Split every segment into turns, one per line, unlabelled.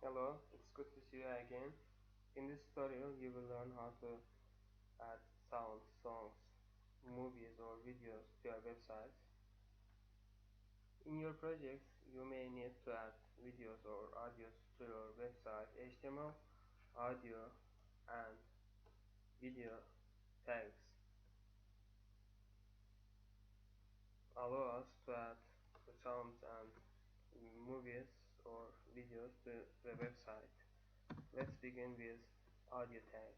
Hello, it's good to see you again. In this tutorial, you will learn how to add sounds, songs, movies or videos to your website. In your projects, you may need to add videos or audios to your website. HTML, audio, and video tags allow us to add the sounds and movies or videos to the website. Let's begin with audio tag.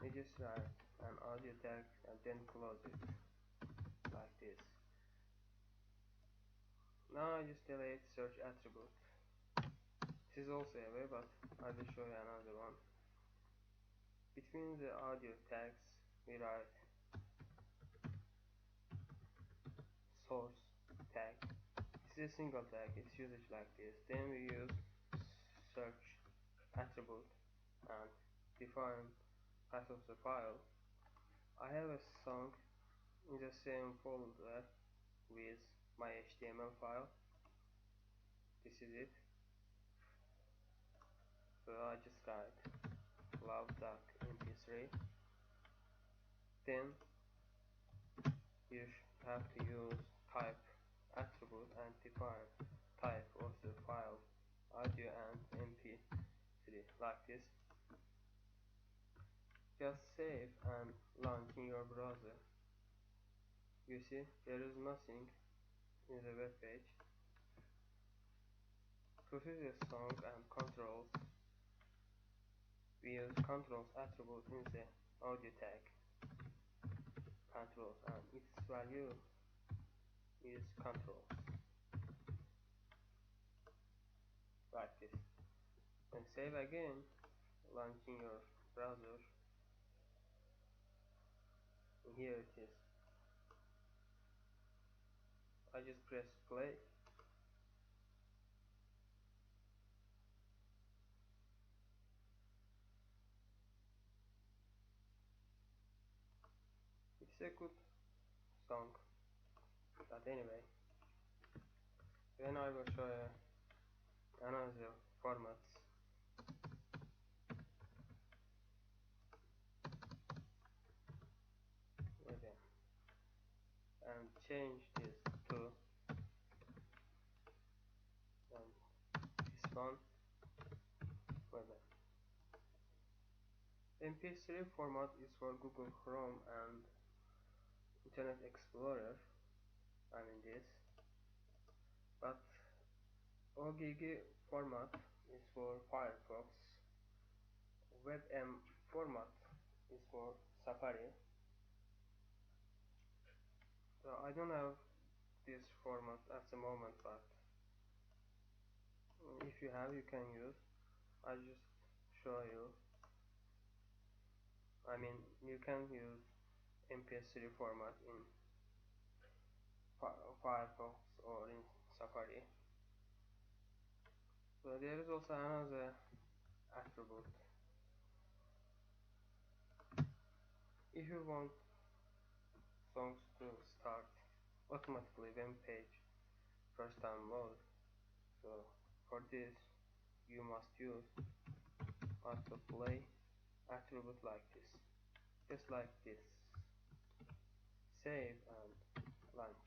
We just write an audio tag and then close it like this. Now I just delete search attribute. This is also a way, but I will show you another one. Between the audio tags we write source tag. This is a single tag, it's usage like this. Then we use search attribute and define path of the file. I have a song in the same folder with my HTML file. This is it. So I just write love.mp3. Then you have to use type attribute and define type of the file audio and mp3 like this. Just save and launch in your browser. You see there is nothing in the web page. To see the song and controls, we use controls attribute in the audio tag. Controls and its value is controls like this. Then save again, launch in your browser. Here it is. I just press play. It's a good song, but anyway, then I will show you another formats. Okay, and change this to this one. Okay. MP3 format is for Google Chrome and Internet Explorer. I mean this, but OGG format is for Firefox. WebM format is for Safari. So I don't have this format at the moment, but if you have, you can use. I just show you. I mean, you can use MP3 format in Firefox or in Safari. So there is also another attribute. If you want songs to start automatically when page first time load, so for this you must use autoplay attribute like this, just like this. Save and launch.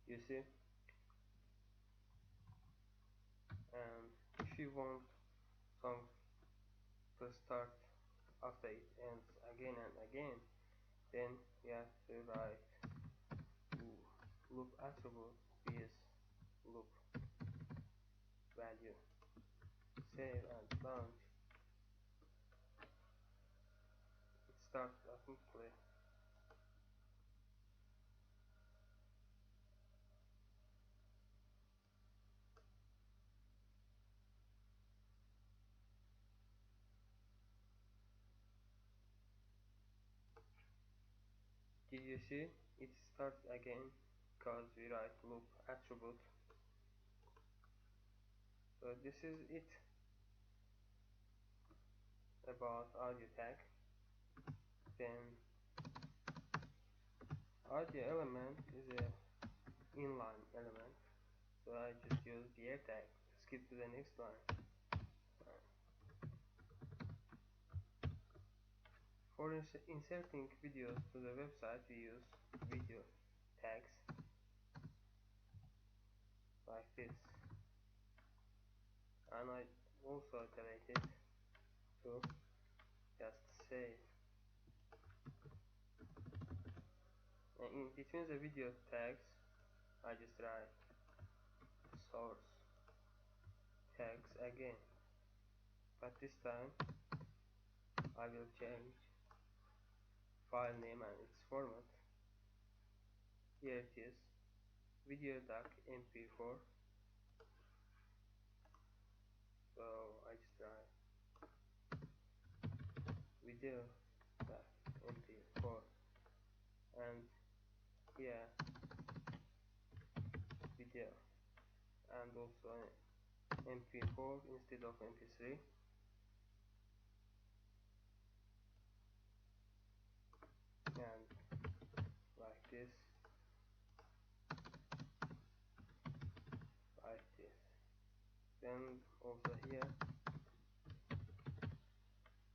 You see, and if you want songs to start after it ends again and again, then you have to write loop attribute with loop value. Save and launch. It starts automatically. Did you see? It starts again because we write loop attribute. So this is it about audio tag. Then Audio element is a inline element, so I just use the tag to skip to the next line. For inserting videos to the website, we use video tags like this, and I also iterated to just save. And in between the video tags, I just write source tags again, but this time I will change file name and its format. Here it is, video.mp4. So I just write video.mp4, and here video, and also mp4 instead of mp3, and like this, like this. Then also here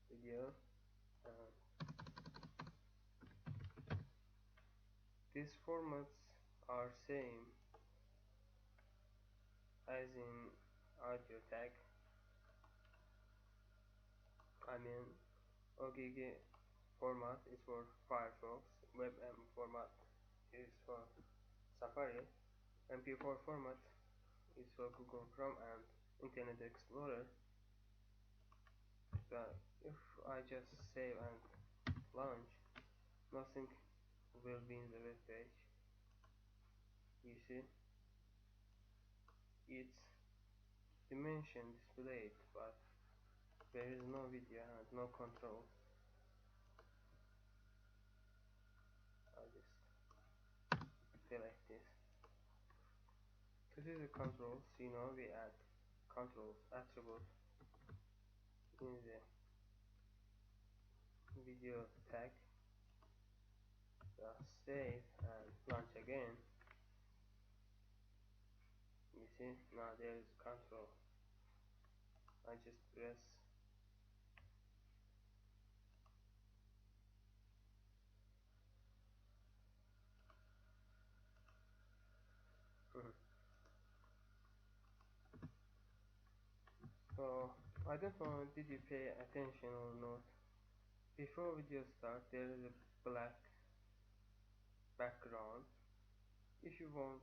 video, and these formats are same as in audio tag. I mean, OGG format is for Firefox, WebM format is for Safari, MP4 format is for Google Chrome and Internet Explorer. So if I just save and launch, nothing will be in the web page. You see, it's dimension displayed, but there is no video and no control. I just select this. To see the controls, we add controls attribute in the video tag. Just save and launch again. You see, now there is control. I just press so I don't know did you pay attention or not. Before video start there is a black background. If you want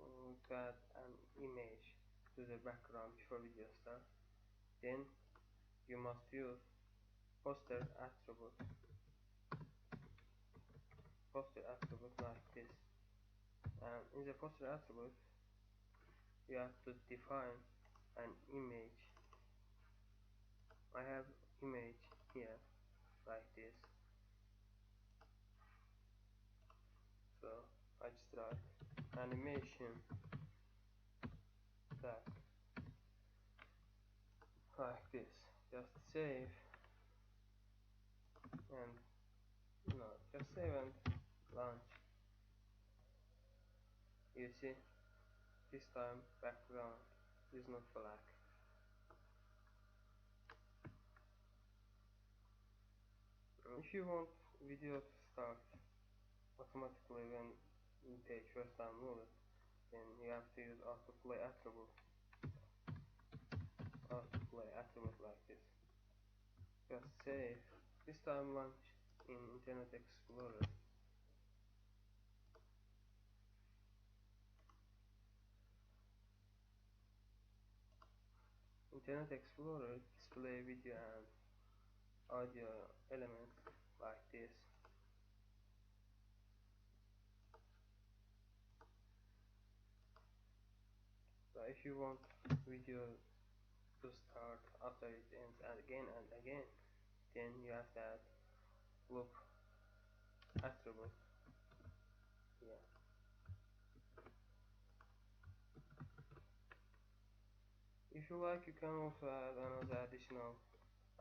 to add an image to the background before video start, then you must use poster attribute. Poster attribute like this. And in the poster attribute, you have to define an image. I have image here like this. So I just write animation tag like this. Just save and just save and launch. You see, this time background is not black. If you want video to start automatically when the page first downloaded, then you have to use autoplay attribute. Autoplay attribute like this. Just save. This time launch in Internet Explorer. Internet Explorer display video and audio elements like this. So if you want video to start after it ends again and again, then you have to add loop attribute here. If you like, you can also add another additional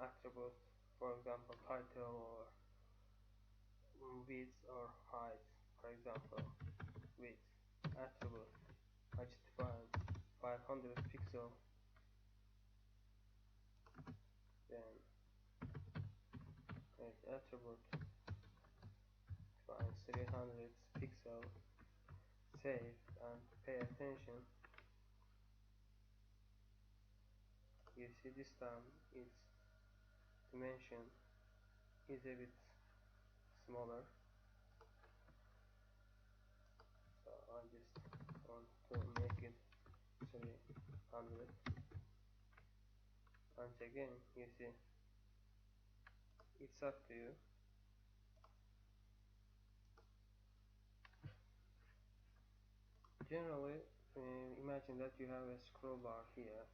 attribute, for example title or width or height. For example, width attribute I just define 500 pixel, then create attribute define 300 pixel, save and pay attention. You see this time its dimension is a bit smaller, so I just want to make it 300. Once again, you see, it's up to you. Generally, imagine that you have a scroll bar here,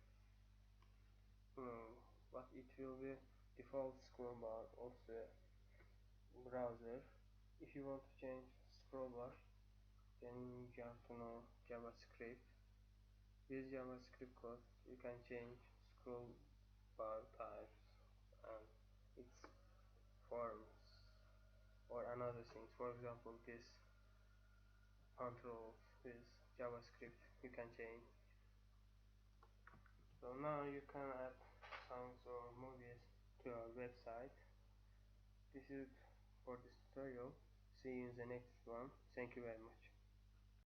but it will be default scroll bar of the browser. If you want to change scroll bar, then you have to know JavaScript. With JavaScript code, you can change scroll bar types and its forms or another things. For example, this controls with JavaScript you can change. So now you can add songs or movies to our website. This is for this tutorial. See you in the next one. Thank you very much.